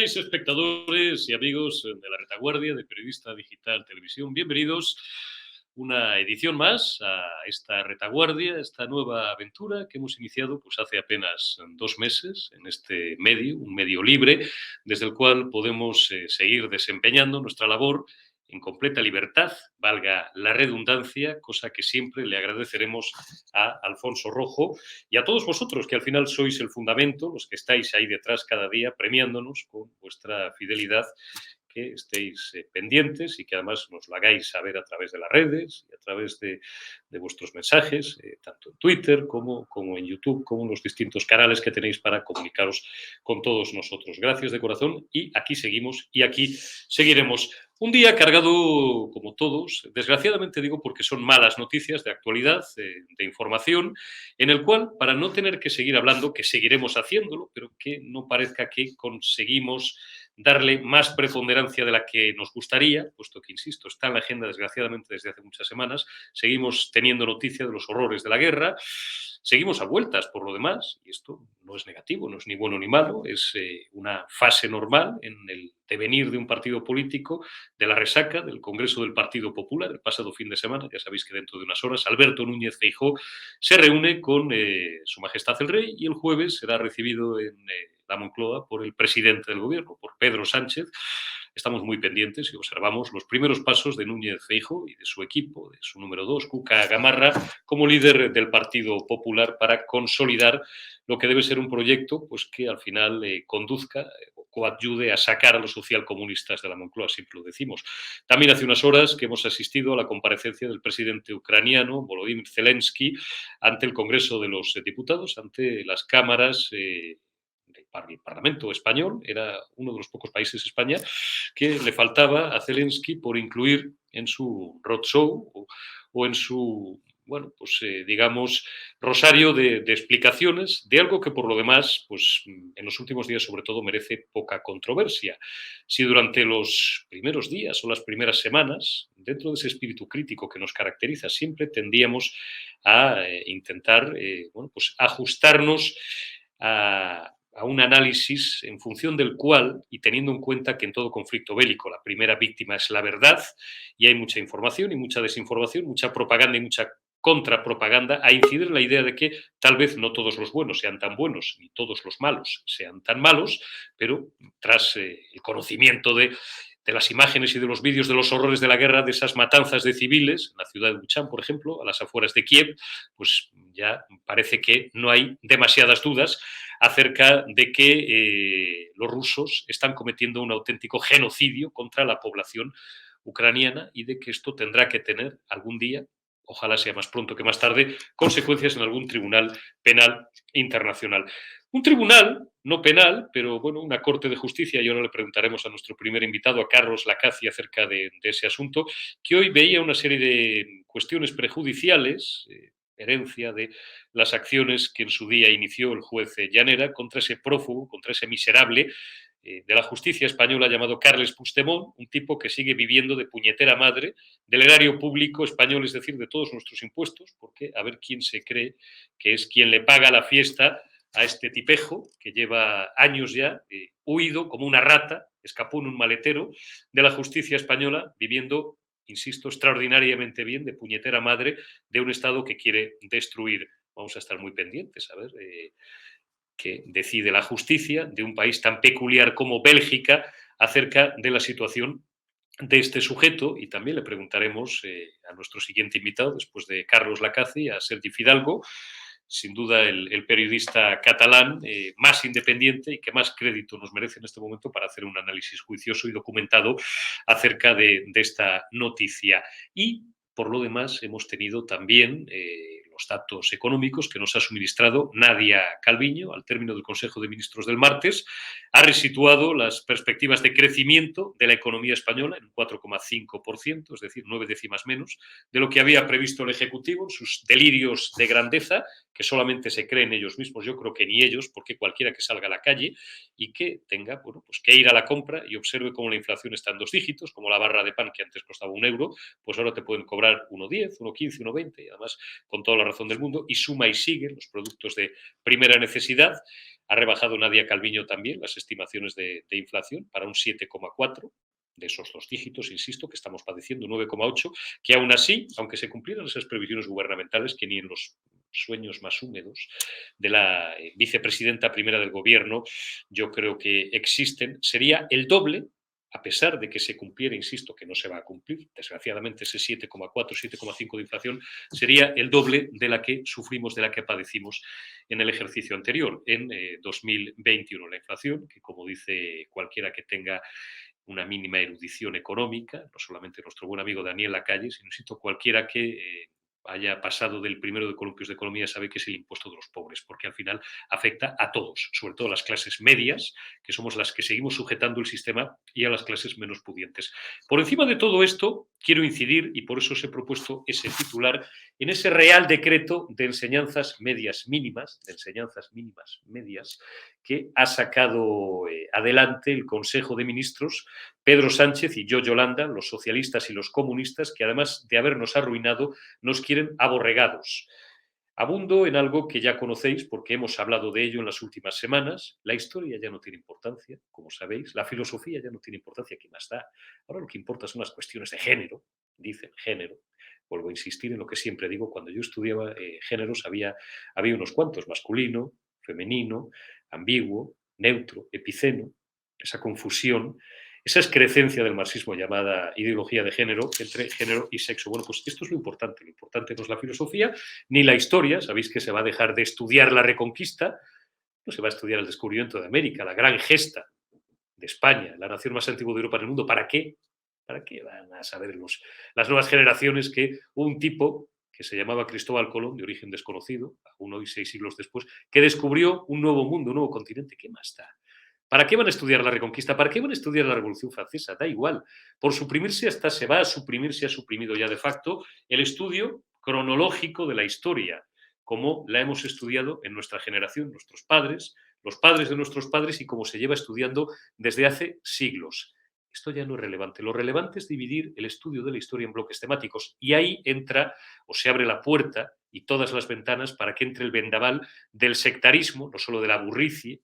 estáis, espectadores y amigos de la retaguardia de Periodista Digital Televisión? Bienvenidos una edición más a esta retaguardia, esta nueva aventura que hemos iniciado pues hace apenas 2 meses en este medio, un medio libre, desde el cual podemos seguir desempeñando nuestra labor en completa libertad, valga la redundancia, cosa que siempre le agradeceremos a Alfonso Rojo y a todos vosotros, que al final sois el fundamento, los que estáis ahí detrás cada día premiándonos con vuestra fidelidad, que estéis pendientes y que además nos lo hagáis saber a través de las redes y a través de vuestros mensajes, tanto en Twitter como en YouTube, como en los distintos canales que tenéis para comunicaros con todos nosotros. Gracias de corazón y aquí seguimos y aquí seguiremos. Un día cargado, como todos, desgraciadamente digo porque son malas noticias de actualidad, de información, en el cual, para no tener que seguir hablando, que seguiremos haciéndolo, pero que no parezca que conseguimos darle más preponderancia de la que nos gustaría, puesto que, insisto, está en la agenda desgraciadamente desde hace muchas semanas, seguimos teniendo noticia de los horrores de la guerra, seguimos a vueltas por lo demás, y esto no es negativo, no es ni bueno ni malo, es una fase normal en el devenir de un partido político, de la resaca del Congreso del Partido Popular el pasado fin de semana. Ya sabéis que dentro de unas horas Alberto Núñez Feijóo se reúne con Su Majestad el Rey y el jueves será recibido en la Moncloa por el presidente del gobierno, por Pedro Sánchez. Estamos muy pendientes y observamos los primeros pasos de Núñez Feijóo y de su equipo, de su número 2, Cuca Gamarra, como líder del Partido Popular para consolidar lo que debe ser un proyecto pues, que al final conduzca o coadyude a sacar a los socialcomunistas de la Moncloa, siempre lo decimos. También hace unas horas que hemos asistido a la comparecencia del presidente ucraniano, Volodymyr Zelensky, ante el Congreso de los Diputados, ante las cámaras del Parlamento español. Era uno de los pocos países, España, que le faltaba a Zelensky por incluir en su roadshow o en su, bueno, pues digamos, rosario de explicaciones de algo que por lo demás, pues en los últimos días sobre todo merece poca controversia. Si durante los primeros días o las primeras semanas, dentro de ese espíritu crítico que nos caracteriza, siempre tendíamos a intentar, bueno, pues ajustarnos a un análisis en función del cual, y teniendo en cuenta que en todo conflicto bélico la primera víctima es la verdad, y hay mucha información y mucha desinformación, mucha propaganda y mucha contrapropaganda, a incidir en la idea de que tal vez no todos los buenos sean tan buenos, ni todos los malos sean tan malos, pero tras el conocimiento de las imágenes y de los vídeos de los horrores de la guerra, de esas matanzas de civiles, en la ciudad de Buchán, por ejemplo, a las afueras de Kiev, pues ya parece que no hay demasiadas dudas acerca de que los rusos están cometiendo un auténtico genocidio contra la población ucraniana y de que esto tendrá que tener algún día, ojalá sea más pronto que más tarde, consecuencias en algún tribunal penal internacional. Un tribunal, no penal, pero bueno, una corte de justicia, y ahora le preguntaremos a nuestro primer invitado, a Carlos Lacaci, acerca de ese asunto, que hoy veía una serie de cuestiones prejudiciales, herencia de las acciones que en su día inició el juez Llanera contra ese prófugo, contra ese miserable de la justicia española llamado Carles Puigdemont, un tipo que sigue viviendo de puñetera madre del erario público español, es decir, de todos nuestros impuestos, porque a ver quién se cree que es quien le paga la fiesta a este tipejo que lleva años ya huido como una rata, escapó en un maletero de la justicia española, viviendo, insisto, extraordinariamente bien, de puñetera madre, de un Estado que quiere destruir. Vamos a estar muy pendientes, a ver qué decide la justicia de un país tan peculiar como Bélgica acerca de la situación de este sujeto, y también le preguntaremos a nuestro siguiente invitado, después de Carlos Lacaci, a Sergi Fidalgo, sin duda el periodista catalán más independiente y que más crédito nos merece en este momento para hacer un análisis juicioso y documentado acerca de esta noticia. Y, por lo demás, hemos tenido también los datos económicos que nos ha suministrado Nadia Calviño al término del Consejo de Ministros del martes. Ha resituado las perspectivas de crecimiento de la economía española en un 4,5%, es decir, 9 décimas menos de lo que había previsto el Ejecutivo en sus delirios de grandeza, que solamente se creen ellos mismos, yo creo que ni ellos, porque cualquiera que salga a la calle y que tenga, bueno, pues que ir a la compra y observe cómo la inflación está en 2 dígitos, como la barra de pan que antes costaba 1 euro, pues ahora te pueden cobrar 1,10, 1,15, 1,20, y además con toda la razón del mundo, y suma y sigue los productos de primera necesidad. Ha rebajado Nadia Calviño también las estimaciones de inflación para un 7,4 de esos 2 dígitos, insisto, que estamos padeciendo, 9,8, que aún así, aunque se cumplieran esas previsiones gubernamentales, que ni en los sueños más húmedos de la vicepresidenta primera del gobierno, yo creo que existen, sería el doble, a pesar de que se cumpliera, insisto, que no se va a cumplir, desgraciadamente ese 7,4, 7,5 de inflación, sería el doble de la que sufrimos, de la que padecimos en el ejercicio anterior, en 2021. La inflación, que como dice cualquiera que tenga una mínima erudición económica, no solamente nuestro buen amigo Daniel Lacalle, sino cualquiera que haya pasado del primero de columpios de economía sabe que es el impuesto de los pobres, porque al final afecta a todos, sobre todo a las clases medias, que somos las que seguimos sujetando el sistema, y a las clases menos pudientes. Por encima de todo esto, quiero incidir, y por eso os he propuesto ese titular, en ese Real Decreto de enseñanzas medias mínimas, medias, que ha sacado adelante el Consejo de Ministros, Pedro Sánchez y yo, Yolanda, los socialistas y los comunistas, que además de habernos arruinado, nos quieren aborregados. Abundo en algo que ya conocéis porque hemos hablado de ello en las últimas semanas. La historia ya no tiene importancia, como sabéis. La filosofía ya no tiene importancia. ¿Qué más da? Ahora lo que importa son las cuestiones de género. Dicen género. Vuelvo a insistir en lo que siempre digo. Cuando yo estudiaba géneros había unos cuantos. Masculino, femenino, ambiguo, neutro, epiceno. Esa confusión, esa excrecencia del marxismo llamada ideología de género, entre género y sexo. Bueno, pues esto es lo importante. Lo importante no es la filosofía ni la historia. Sabéis que se va a dejar de estudiar la Reconquista, no se va a estudiar el descubrimiento de América, la gran gesta de España, la nación más antigua de Europa en el mundo. ¿Para qué? ¿Para qué van a saber las nuevas generaciones que un tipo que se llamaba Cristóbal Colón, de origen desconocido, aún hoy 6 siglos después, que descubrió un nuevo mundo, un nuevo continente? ¿Qué más da? ¿Para qué van a estudiar la Reconquista? ¿Para qué van a estudiar la Revolución Francesa? Da igual. Por suprimirse hasta se va a suprimir, se ha suprimido ya de facto el estudio cronológico de la historia, como la hemos estudiado en nuestra generación, nuestros padres, los padres de nuestros padres, y como se lleva estudiando desde hace siglos. Esto ya no es relevante. Lo relevante es dividir el estudio de la historia en bloques temáticos, y ahí entra o se abre la puerta y todas las ventanas para que entre el vendaval del sectarismo, no solo de la burricie,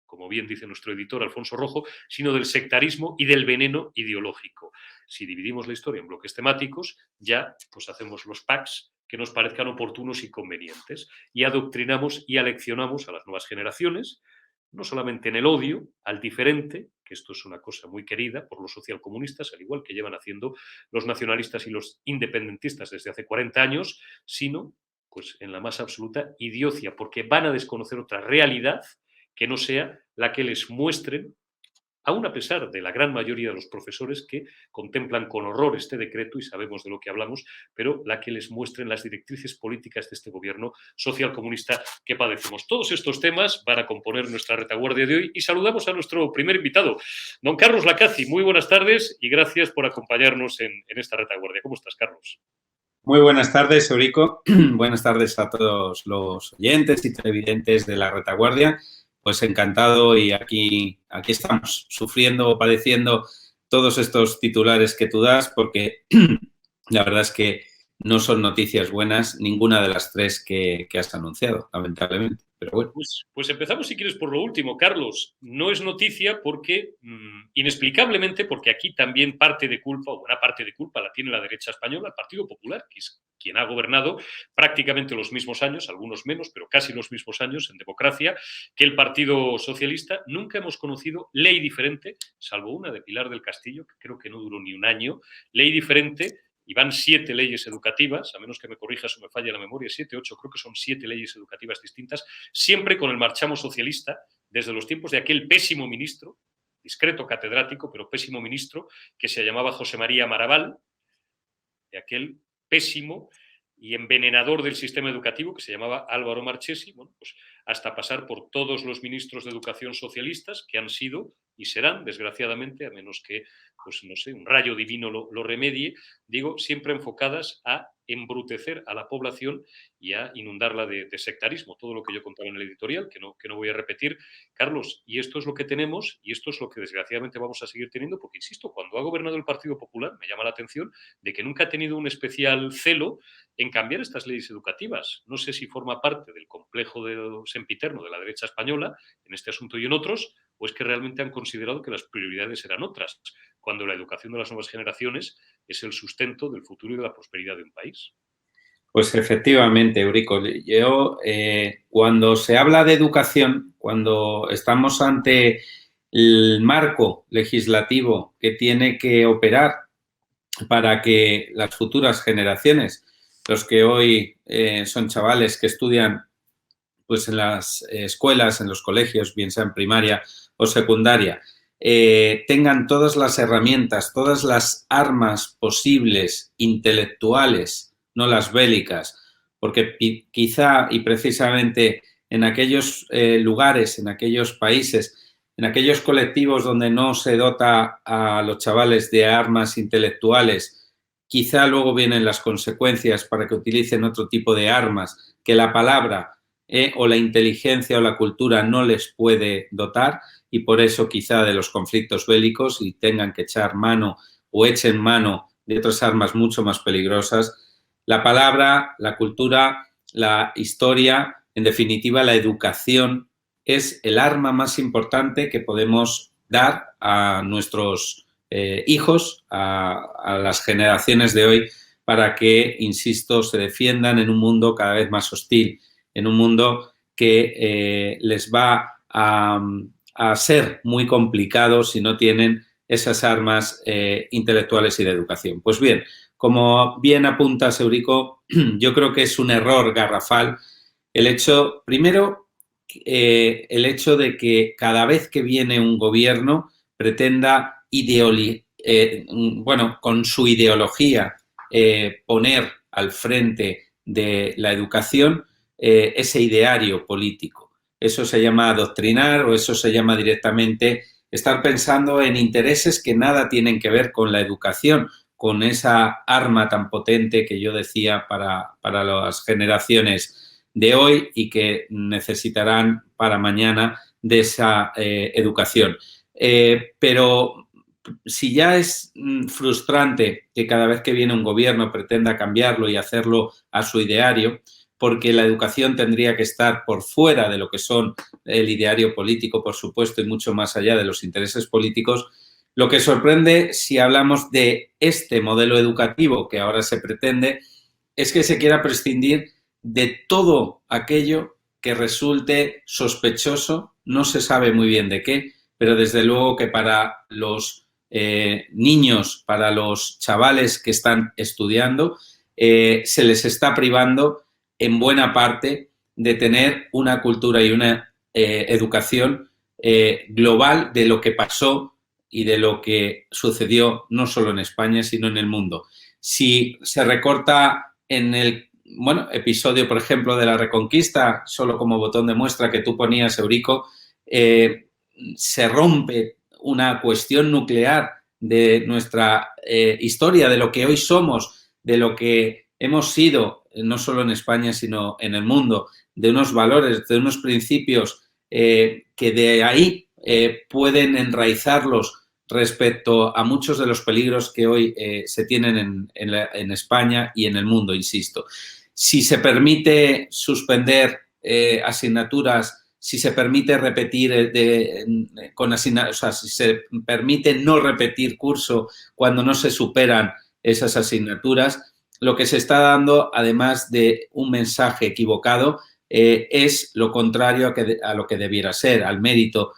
como bien dice nuestro editor Alfonso Rojo, sino del sectarismo y del veneno ideológico. Si dividimos la historia en bloques temáticos, ya pues hacemos los packs que nos parezcan oportunos y convenientes, y adoctrinamos y aleccionamos a las nuevas generaciones, no solamente en el odio al diferente, que esto es una cosa muy querida por los socialcomunistas, al igual que llevan haciendo los nacionalistas y los independentistas desde hace 40 años, sino pues en la más absoluta idiocia, porque van a desconocer otra realidad que no sea la que les muestren, aún a pesar de la gran mayoría de los profesores que contemplan con horror este decreto, y sabemos de lo que hablamos, pero la que les muestren las directrices políticas de este gobierno socialcomunista que padecemos. Todos estos temas van a componer nuestra retaguardia de hoy, y saludamos a nuestro primer invitado, don Carlos Lacaci. Muy buenas tardes y gracias por acompañarnos en esta retaguardia. ¿Cómo estás, Carlos? Muy buenas tardes, Eurico. Buenas tardes a todos los oyentes y televidentes de la retaguardia. Pues encantado, y aquí estamos sufriendo, padeciendo todos estos titulares que tú das, porque la verdad es que no son noticias buenas ninguna de las tres que has anunciado, lamentablemente. Pero bueno. Pues empezamos, si quieres, por lo último, Carlos. No es noticia porque, inexplicablemente, porque aquí también parte de culpa, o buena parte de culpa, la tiene la derecha española, el Partido Popular, que es quien ha gobernado prácticamente los mismos años, algunos menos, pero casi los mismos años en democracia, que el Partido Socialista. Nunca hemos conocido ley diferente, salvo una de Pilar del Castillo, que creo que no duró ni un año, ley diferente. Y van 7 leyes educativas, a menos que me corrijas o me falle la memoria, 7, 8, creo que son 7 leyes educativas distintas, siempre con el marchamo socialista, desde los tiempos de aquel pésimo ministro, discreto catedrático, pero pésimo ministro, que se llamaba José María Maraval, de aquel pésimo y envenenador del sistema educativo que se llamaba Álvaro Marchesi, bueno, pues hasta pasar por todos los ministros de educación socialistas que han sido y serán, desgraciadamente, a menos que, pues no sé, un rayo divino lo remedie, digo, siempre enfocadas a embrutecer a la población y a inundarla de sectarismo. Todo lo que yo contaba en el editorial, que no voy a repetir, Carlos, y esto es lo que tenemos y esto es lo que desgraciadamente vamos a seguir teniendo, porque, insisto, cuando ha gobernado el Partido Popular, me llama la atención de que nunca ha tenido un especial celo en cambiar estas leyes educativas. No sé si forma parte del complejo de sempiterno de la derecha española, en este asunto y en otros, o es que realmente han considerado que las prioridades eran otras, cuando la educación de las nuevas generaciones es el sustento del futuro y de la prosperidad de un país. Pues efectivamente, Eurico. Yo, cuando se habla de educación, cuando estamos ante el marco legislativo que tiene que operar para que las futuras generaciones, los que hoy son chavales que estudian pues en las escuelas, en los colegios, bien sea en primaria o secundaria, tengan todas las herramientas, todas las armas posibles, intelectuales, no las bélicas, porque quizá y precisamente en aquellos lugares, en aquellos países, en aquellos colectivos donde no se dota a los chavales de armas intelectuales, quizá luego vienen las consecuencias para que utilicen otro tipo de armas, que la palabra o la inteligencia o la cultura no les puede dotar, y por eso quizá de los conflictos bélicos y tengan que echar mano o echen mano de otras armas mucho más peligrosas. La palabra, la cultura, la historia, en definitiva la educación, es el arma más importante que podemos dar a nuestros hijos, a las generaciones de hoy, para que, insisto, se defiendan en un mundo cada vez más hostil, en un mundo que les va a ser muy complicado si no tienen esas armas intelectuales y de educación. Pues bien, como bien apuntas, Eurico, yo creo que es un error garrafal el hecho, primero, el hecho de que cada vez que viene un gobierno pretenda con su ideología poner al frente de la educación ese ideario político. Eso se llama adoctrinar o eso se llama directamente estar pensando en intereses que nada tienen que ver con la educación, con esa arma tan potente que yo decía para las generaciones de hoy y que necesitarán para mañana de esa educación. Pero si ya es frustrante que cada vez que viene un gobierno pretenda cambiarlo y hacerlo a su ideario, porque la educación tendría que estar por fuera de lo que son el ideario político, por supuesto, y mucho más allá de los intereses políticos. Lo que sorprende, si hablamos de este modelo educativo que ahora se pretende, es que se quiera prescindir de todo aquello que resulte sospechoso, no se sabe muy bien de qué, pero desde luego que para los niños, para los chavales que están estudiando, se les está privando en buena parte de tener una cultura y una educación global de lo que pasó y de lo que sucedió no solo en España, sino en el mundo. Si se recorta en el episodio, por ejemplo, de la Reconquista, solo como botón de muestra que tú ponías, Eurico, se rompe una cuestión nuclear de nuestra historia, de lo que hoy somos, de lo que hemos sido, no solo en España, sino en el mundo, de unos valores, de unos principios que de ahí pueden enraizarlos respecto a muchos de los peligros que hoy se tienen en España y en el mundo, insisto. Si se permite suspender asignaturas, si se permite repetir si se permite no repetir curso cuando no se superan esas asignaturas, lo que se está dando, además de un mensaje equivocado, es lo contrario a lo que debiera ser, al mérito,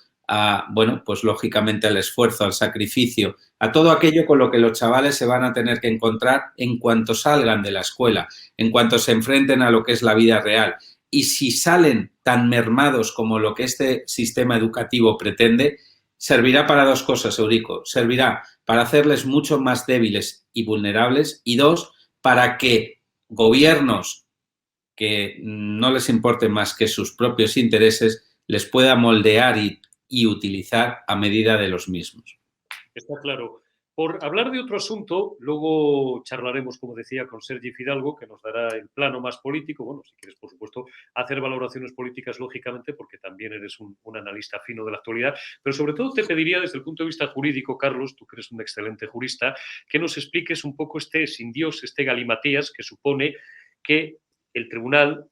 pues lógicamente al esfuerzo, al sacrificio, a todo aquello con lo que los chavales se van a tener que encontrar en cuanto salgan de la escuela, en cuanto se enfrenten a lo que es la vida real. Y si salen tan mermados como lo que este sistema educativo pretende, servirá para dos cosas, Eurico. Servirá para hacerles mucho más débiles y vulnerables, y dos, para que gobiernos que no les importen más que sus propios intereses les pueda moldear y y utilizar a medida de los mismos. Está claro. Por hablar de otro asunto, luego charlaremos, como decía, con Sergi Fidalgo, que nos dará el plano más político. Bueno, si quieres, por supuesto, hacer valoraciones políticas, lógicamente, porque también eres un analista fino de la actualidad. Pero sobre todo te pediría, desde el punto de vista jurídico, Carlos, tú que eres un excelente jurista, que nos expliques un poco este sin Dios, este galimatías que supone que el Tribunal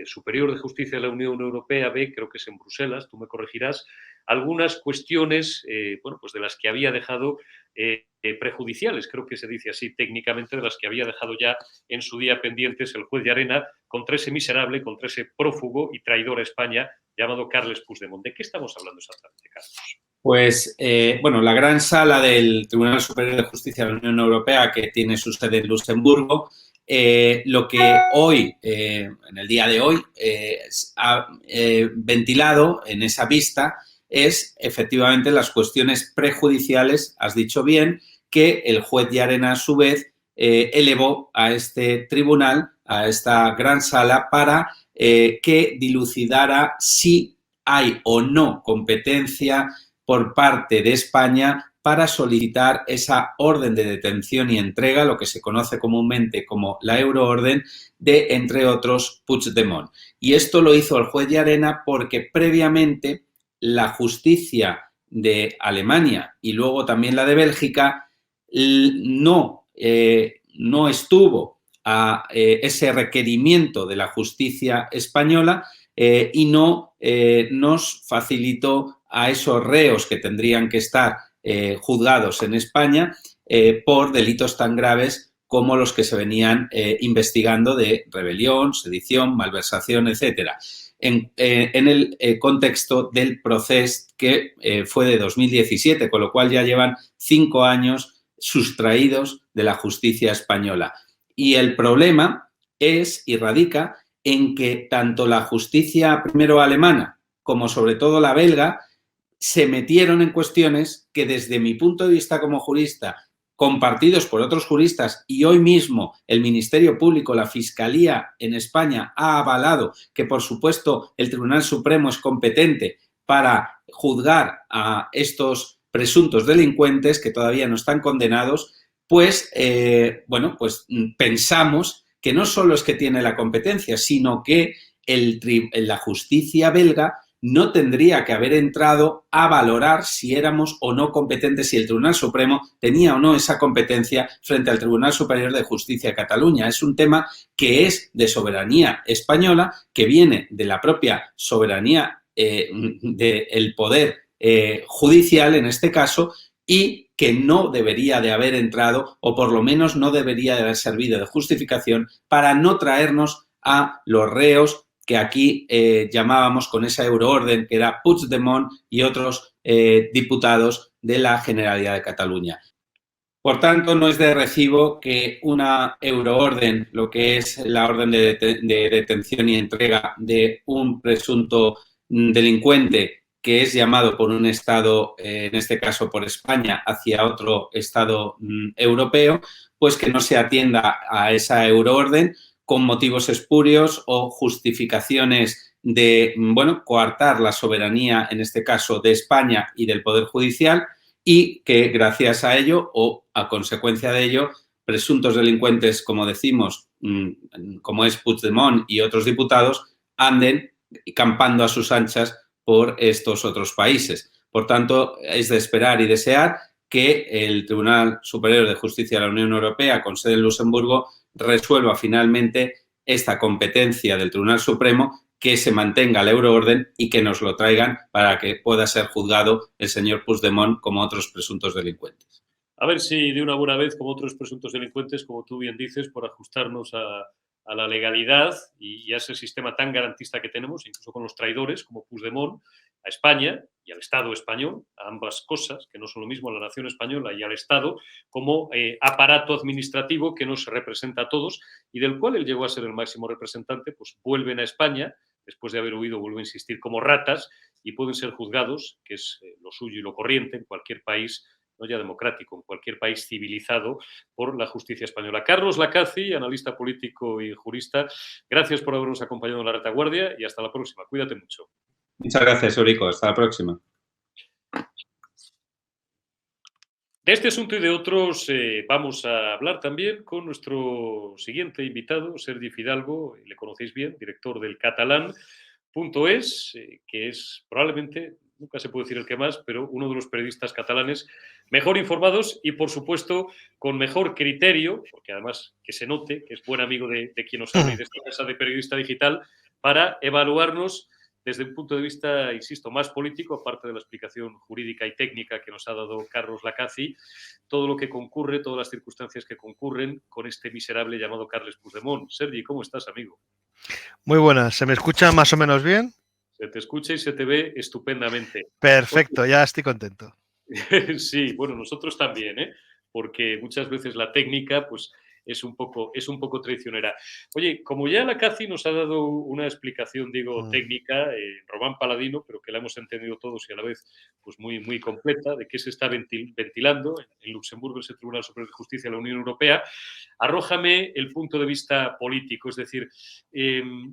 Superior de Justicia de la Unión Europea ve, creo que es en Bruselas, tú me corregirás, algunas cuestiones bueno, pues de las que había dejado prejudiciales, creo que se dice así técnicamente, de las que había dejado ya en su día pendientes el juez de Arena contra ese miserable, contra ese prófugo y traidor a España llamado Carles Puigdemont. ¿De qué estamos hablando exactamente, Carlos? Pues, bueno, la gran sala del Tribunal Superior de Justicia de la Unión Europea, que tiene su sede en Luxemburgo, lo que hoy, en el día de hoy, ha ventilado en esa vista es efectivamente las cuestiones prejudiciales, has dicho bien, que el juez de Arena a su vez elevó a este tribunal, a esta gran sala, para que dilucidara si hay o no competencia por parte de España para solicitar esa orden de detención y entrega, lo que se conoce comúnmente como la euroorden, de, entre otros, Puigdemont. Y esto lo hizo el juez de Arena porque previamente la justicia de Alemania y luego también la de Bélgica no estuvo a ese requerimiento de la justicia española y no nos facilitó a esos reos que tendrían que estar juzgados en España por delitos tan graves como los que se venían investigando de rebelión, sedición, malversación, etcétera. En el contexto del proceso que fue de 2017, con lo cual ya llevan 5 años sustraídos de la justicia española. Y el problema es y radica en que tanto la justicia primero alemana como sobre todo la belga se metieron en cuestiones que desde mi punto de vista como jurista, compartidos por otros juristas, y hoy mismo el Ministerio Público, la Fiscalía en España ha avalado que, por supuesto, el Tribunal Supremo es competente para juzgar a estos presuntos delincuentes que todavía no están condenados, pues, bueno, pues pensamos que no solo es que tiene la competencia, sino que la justicia belga no tendría que haber entrado a valorar si éramos o no competentes, si el Tribunal Supremo tenía o no esa competencia frente al Tribunal Superior de Justicia de Cataluña. Es un tema que es de soberanía española, que viene de la propia soberanía del poder judicial, en este caso, y que no debería de haber entrado, o por lo menos no debería de haber servido de justificación para no traernos a los reos que aquí llamábamos con esa euroorden, que era Puigdemont y otros diputados de la Generalidad de Cataluña. Por tanto, no es de recibo que una euroorden, lo que es la orden de detención y entrega de un presunto delincuente que es llamado por un Estado, en este caso por España, hacia otro Estado europeo, pues que no se atienda a esa euroorden con motivos espurios o justificaciones de, bueno, coartar la soberanía, en este caso de España y del Poder Judicial, y que gracias a ello o a consecuencia de ello, presuntos delincuentes, como decimos, como es Puigdemont y otros diputados, anden campando a sus anchas por estos otros países. Por tanto, es de esperar y desear que el Tribunal Superior de Justicia de la Unión Europea, con sede en Luxemburgo, resuelva finalmente esta competencia del Tribunal Supremo, que se mantenga la euroorden y que nos lo traigan para que pueda ser juzgado el señor Puigdemont como otros presuntos delincuentes. A ver si de una buena vez, como otros presuntos delincuentes, como tú bien dices, por ajustarnos a la legalidad y a ese sistema tan garantista que tenemos, incluso con los traidores como Puigdemont, a España y al Estado español, a ambas cosas, que no son lo mismo, a la nación española y al Estado, como aparato administrativo que nos representa a todos y del cual él llegó a ser el máximo representante, pues vuelven a España, después de haber huido, vuelvo a insistir, como ratas y pueden ser juzgados, que es lo suyo y lo corriente en cualquier país, no ya democrático, en cualquier país civilizado, por la justicia española. Carlos Lacazi, analista político y jurista, gracias por habernos acompañado en la retaguardia y hasta la próxima. Cuídate mucho. Muchas gracias, Eurico. Hasta la próxima. De este asunto y de otros vamos a hablar también con nuestro siguiente invitado, Sergi Fidalgo, le conocéis bien, director del Catalán.es, que es probablemente, nunca se puede decir el que más, pero uno de los periodistas catalanes mejor informados y, por supuesto, con mejor criterio, porque además que se note que es buen amigo de quien nos habla y de esta casa de periodista digital, para evaluarnos desde un punto de vista, insisto, más político, aparte de la explicación jurídica y técnica que nos ha dado Carlos Lacazi, todo lo que concurre, todas las circunstancias que concurren con este miserable llamado Carles Puigdemont. Sergi, ¿cómo estás, amigo? Muy buenas, ¿se me escucha más o menos bien? Se te escucha y se te ve estupendamente. Perfecto, ya estoy contento. Sí, bueno, nosotros también, ¿eh? Porque muchas veces la técnica, pues, es un poco traicionera. Oye, como ya la CACI nos ha dado una explicación, digo, técnica, Román Paladino, pero que la hemos entendido todos y a la vez pues muy completa, de qué se está ventilando en Luxemburgo, ese Tribunal Superior de Justicia de la Unión Europea, arrójame el punto de vista político, es decir,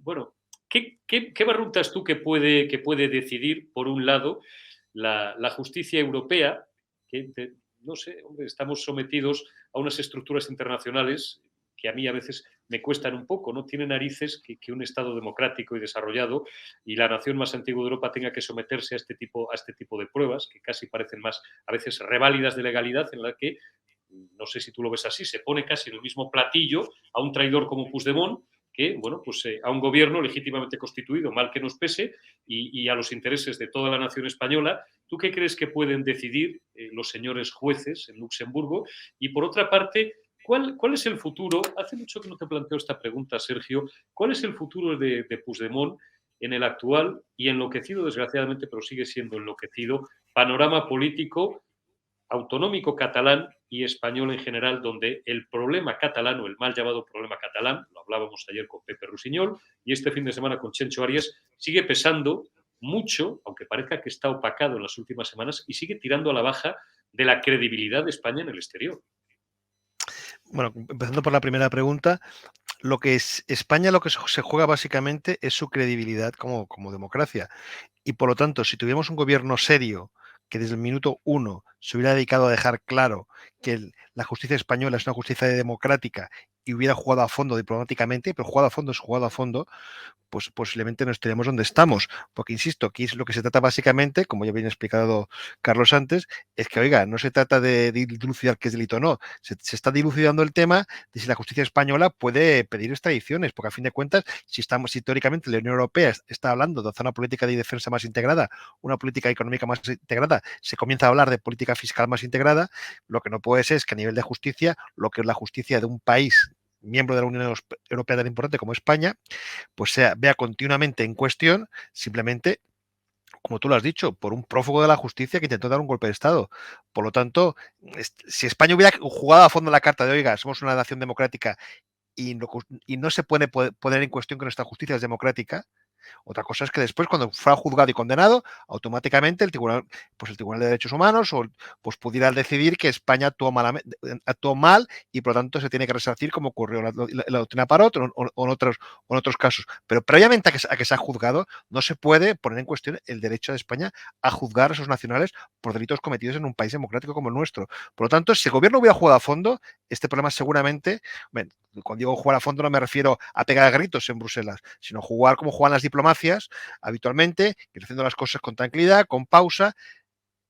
bueno, ¿qué barruntas tú que puede decidir, por un lado, la justicia europea, que no sé, hombre, estamos sometidos a unas estructuras internacionales que a mí a veces me cuestan un poco, no tiene narices que un Estado democrático y desarrollado y la nación más antigua de Europa tenga que someterse a este tipo de pruebas que casi parecen más a veces reválidas de legalidad, en la que, no sé si tú lo ves así, se pone casi en el mismo platillo a un traidor como Puigdemont que, bueno, pues a un gobierno legítimamente constituido, mal que nos pese, y a los intereses de toda la nación española. ¿Tú qué crees que pueden decidir los señores jueces en Luxemburgo? Y por otra parte, ¿cuál es el futuro? Hace mucho que no te planteo esta pregunta, Sergio. ¿Cuál es el futuro de Puigdemont en el actual y enloquecido, desgraciadamente, pero sigue siendo enloquecido, panorama político autonómico catalán y español en general, donde el problema catalán, o el mal llamado problema catalán, lo hablábamos ayer con Pepe Rusiñol y este fin de semana con Chencho Arias, sigue pesando mucho, aunque parezca que está opacado en las últimas semanas, y sigue tirando a la baja de la credibilidad de España en el exterior? Bueno, empezando por la primera pregunta, lo que es España, lo que se juega básicamente es su credibilidad como democracia. Y por lo tanto, si tuviéramos un gobierno serio que desde el minuto uno se hubiera dedicado a dejar claro que la justicia española es una justicia democrática y hubiera jugado a fondo diplomáticamente, pero jugado a fondo, pues posiblemente no estaríamos donde estamos. Porque, insisto, aquí es lo que se trata básicamente, como ya bien explicado Carlos antes, es que, oiga, no se trata de dilucidar qué es delito o no, se está dilucidando el tema de si la justicia española puede pedir extradiciones, porque a fin de cuentas, si teóricamente la Unión Europea está hablando de hacer una política de defensa más integrada, una política económica más integrada, se comienza a hablar de política fiscal más integrada, lo que no puede ser es que a nivel de justicia, lo que es la justicia de un país miembro de la Unión Europea tan importante como España, pues vea continuamente en cuestión, simplemente, como tú lo has dicho, por un prófugo de la justicia que intentó dar un golpe de Estado. Por lo tanto, si España hubiera jugado a fondo la carta de, oiga, somos una nación democrática y no se puede poner en cuestión que nuestra justicia es democrática, otra cosa es que después, cuando fuera juzgado y condenado, automáticamente el Tribunal de Derechos Humanos pues pudiera decidir que España actuó mal y por lo tanto se tiene que resarcir, como ocurrió en la doctrina Parot o en otros casos. Pero previamente a que se ha juzgado, no se puede poner en cuestión el derecho de España a juzgar a sus nacionales por delitos cometidos en un país democrático como el nuestro. Por lo tanto, si el gobierno hubiera jugado a fondo, este problema seguramente, cuando digo jugar a fondo no me refiero a pegar gritos en Bruselas, sino jugar como juegan las diplomacias habitualmente, haciendo las cosas con tranquilidad, con pausa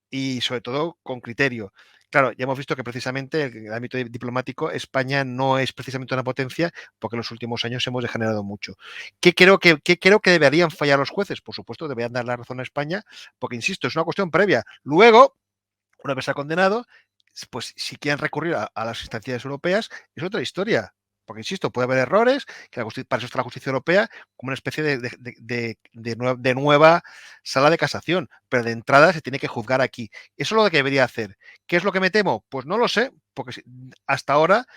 y sobre todo con criterio. Claro, ya hemos visto que precisamente en el ámbito diplomático España no es precisamente una potencia porque en los últimos años hemos degenerado mucho. ¿Qué creo que deberían fallar los jueces? Por supuesto, deberían dar la razón a España porque, insisto, es una cuestión previa. Luego, una vez se ha condenado, pues si quieren recurrir a las instancias europeas, es otra historia. Porque, insisto, puede haber errores, que para eso está la justicia europea como una especie de nueva sala de casación, pero de entrada se tiene que juzgar aquí. Eso es lo que debería hacer. ¿Qué es lo que me temo? Pues no lo sé, porque hasta ahora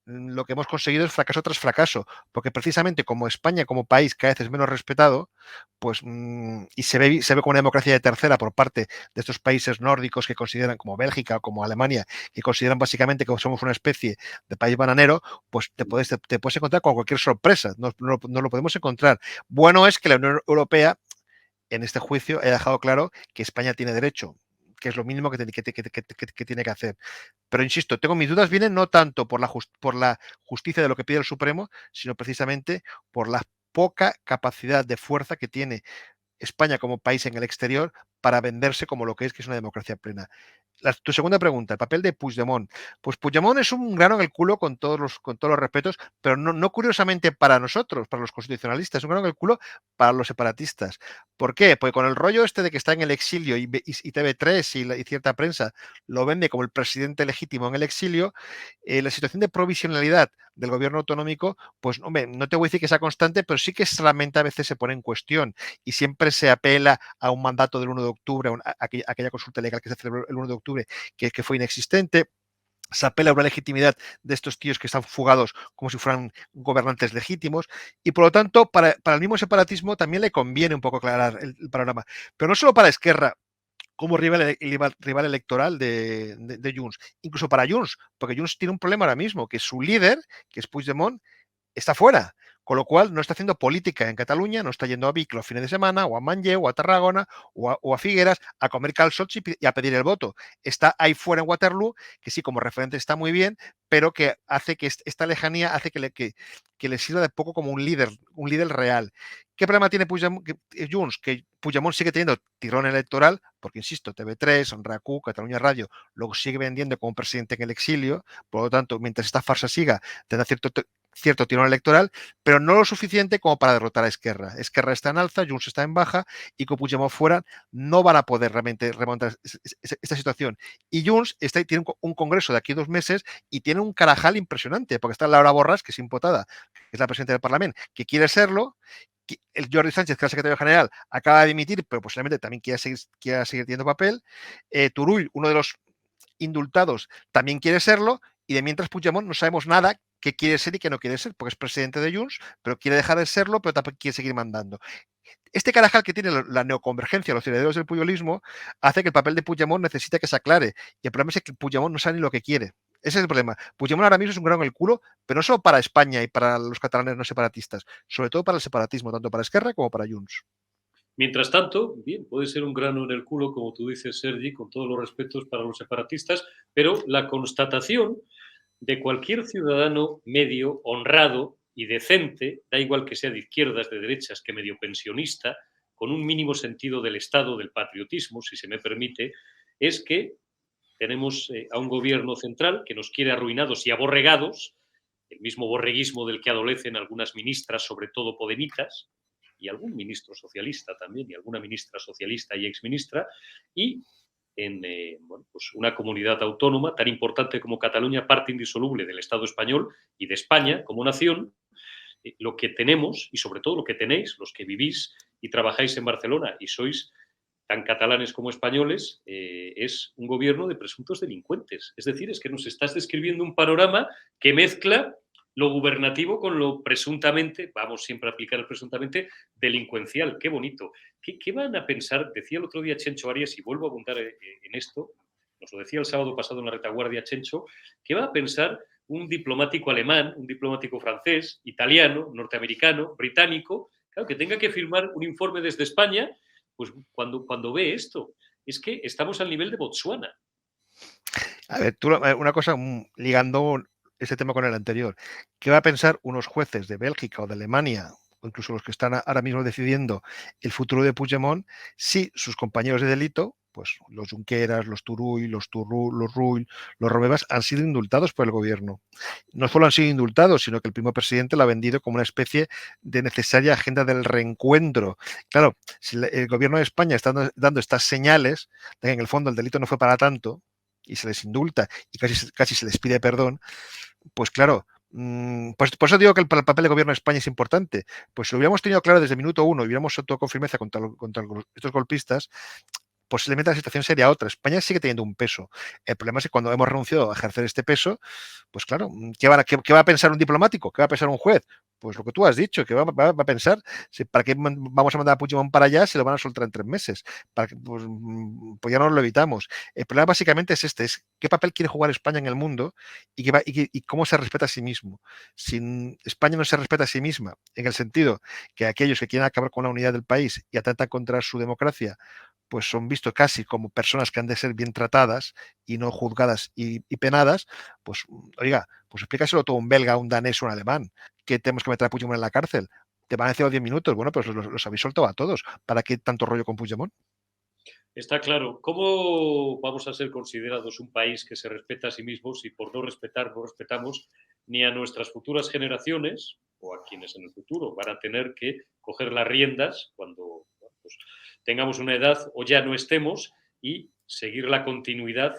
lo que hemos conseguido es fracaso tras fracaso, porque precisamente como España como país cada vez es menos respetado, pues y se ve como una democracia de tercera por parte de estos países nórdicos que consideran, como Bélgica o como Alemania, que consideran básicamente que somos una especie de país bananero, pues te puedes encontrar con cualquier sorpresa, no lo podemos encontrar. Bueno es que la Unión Europea en este juicio haya dejado claro que España tiene derecho, que es lo mínimo que tiene que hacer. Pero insisto, tengo mis dudas, vienen no tanto por la justicia de lo que pide el Supremo, sino precisamente por la poca capacidad de fuerza que tiene España como país en el exterior para venderse como lo que es una democracia plena. Tu segunda pregunta, el papel de Puigdemont. Pues Puigdemont es un grano en el culo con todos los respetos, pero no curiosamente para nosotros, para los constitucionalistas, es un grano en el culo para los separatistas. ¿Por qué? Pues con el rollo este de que está en el exilio y TV3 y cierta prensa lo vende como el presidente legítimo en el exilio, la situación de provisionalidad del gobierno autonómico, pues hombre, no te voy a decir que sea constante, pero sí que solamente a veces se pone en cuestión y siempre se apela a un mandato del 1 de octubre, a aquella consulta legal que se celebró el 1 de octubre, que fue inexistente. Se apela a una legitimidad de estos tíos que están fugados como si fueran gobernantes legítimos y por lo tanto para el mismo separatismo también le conviene un poco aclarar el panorama, pero no solo para Esquerra como rival electoral de Junts, incluso para Junts, porque Junts tiene un problema ahora mismo, que su líder, que es Puigdemont, está fuera, con lo cual no está haciendo política en Cataluña, no está yendo a Vic los fines de semana, o a Manlleu, o a Tarragona, o a Figueras, a comer calçots y a pedir el voto. Está ahí fuera en Waterloo, que sí, como referente está muy bien, pero que hace que esta lejanía hace que le sirva de poco como un líder real. ¿Qué problema tiene Junts? Que Puigdemont sigue teniendo tirón electoral, porque insisto, TV3, RAC1, Cataluña Radio, lo sigue vendiendo como presidente en el exilio, por lo tanto, mientras esta farsa siga, tendrá cierto tirón electoral, pero no lo suficiente como para derrotar a Esquerra. Esquerra está en alza, Junts está en baja y con Puigdemont fuera no van a poder realmente remontar esta situación. Y Junts tiene un congreso de aquí 2 meses y tiene un carajal impresionante, porque está Laura Borràs, que es imputada, que es la presidenta del Parlamento, que quiere serlo. El Jordi Sánchez, que es el secretario general, acaba de dimitir, pero posiblemente también quiera seguir teniendo papel. Turull, uno de los indultados, también quiere serlo, y de mientras Puigdemont no sabemos nada qué quiere ser y qué no quiere ser, porque es presidente de Junts, pero quiere dejar de serlo, pero tampoco quiere seguir mandando. Este carajal que tiene la neoconvergencia, los herederos del puyolismo, hace que el papel de Puigdemont necesite que se aclare. Y el problema es que Puigdemont no sabe ni lo que quiere. Ese es el problema. Puigdemont ahora mismo es un grano en el culo, pero no solo para España y para los catalanes no separatistas, sobre todo para el separatismo, tanto para Esquerra como para Junts. Mientras tanto, bien, puede ser un grano en el culo, como tú dices, Sergi, con todos los respetos para los separatistas, pero la constatación de cualquier ciudadano medio, honrado y decente, da igual que sea de izquierdas, de derechas, que medio pensionista, con un mínimo sentido del Estado, del patriotismo, si se me permite, es que tenemos a un gobierno central que nos quiere arruinados y aborregados, el mismo borreguismo del que adolecen algunas ministras, sobre todo podemitas, y algún ministro socialista también, y alguna ministra socialista y exministra, y en pues una comunidad autónoma tan importante como Cataluña, parte indisoluble del Estado español y de España como nación, lo que tenemos, y sobre todo lo que tenéis, los que vivís y trabajáis en Barcelona y sois tan catalanes como españoles, es un gobierno de presuntos delincuentes. Es decir, es que nos estás describiendo un panorama que mezcla lo gubernativo con lo presuntamente, vamos siempre a aplicar el presuntamente, delincuencial. Qué bonito. ¿Qué van a pensar? Decía el otro día Chencho Arias, y vuelvo a abundar en esto, nos lo decía el sábado pasado en la retaguardia Chencho, ¿qué va a pensar un diplomático alemán, un diplomático francés, italiano, norteamericano, británico, claro, que tenga que firmar un informe desde España, pues cuando ve esto? Es que estamos al nivel de Botsuana. A ver, una cosa ligando ese tema con el anterior. ¿Qué va a pensar unos jueces de Bélgica o de Alemania, o incluso los que están ahora mismo decidiendo el futuro de Puigdemont, si sus compañeros de delito, pues los Junqueras, los Turull, los Rull, los Romevas, han sido indultados por el gobierno? No solo han sido indultados, sino que el primer presidente lo ha vendido como una especie de necesaria agenda del reencuentro. Claro, si el gobierno de España está dando estas señales de que en el fondo el delito no fue para tanto, y se les indulta y casi se les pide perdón, pues claro, pues por eso digo que el papel del gobierno de España es importante. Pues si lo hubiéramos tenido claro desde el minuto 1 y hubiéramos actuado con firmeza contra estos golpistas, posiblemente la situación sería otra. España sigue teniendo un peso. El problema es que cuando hemos renunciado a ejercer este peso, pues claro, ¿qué va a pensar un diplomático? ¿Qué va a pensar un juez? Pues lo que tú has dicho, que va a pensar, ¿para qué vamos a mandar a Puigdemont para allá si lo van a soltar en 3 meses? Pues ya no lo evitamos. El problema básicamente es es qué papel quiere jugar España en el mundo y cómo se respeta a sí mismo. Si España no se respeta a sí misma, en el sentido que aquellos que quieren acabar con la unidad del país y atentan contra su democracia, pues son vistos casi como personas que han de ser bien tratadas y no juzgadas y penadas, pues oiga, pues explícaselo todo a un belga, a un danés o un alemán, que tenemos que meter a Puigdemont en la cárcel. Te van a decir los 10 minutos, bueno, pues los habéis soltado a todos. ¿Para qué tanto rollo con Puigdemont? Está claro. ¿Cómo vamos a ser considerados un país que se respeta a sí mismo si por no respetar no respetamos ni a nuestras futuras generaciones o a quienes en el futuro van a tener que coger las riendas cuando pues, tengamos una edad o ya no estemos y seguir la continuidad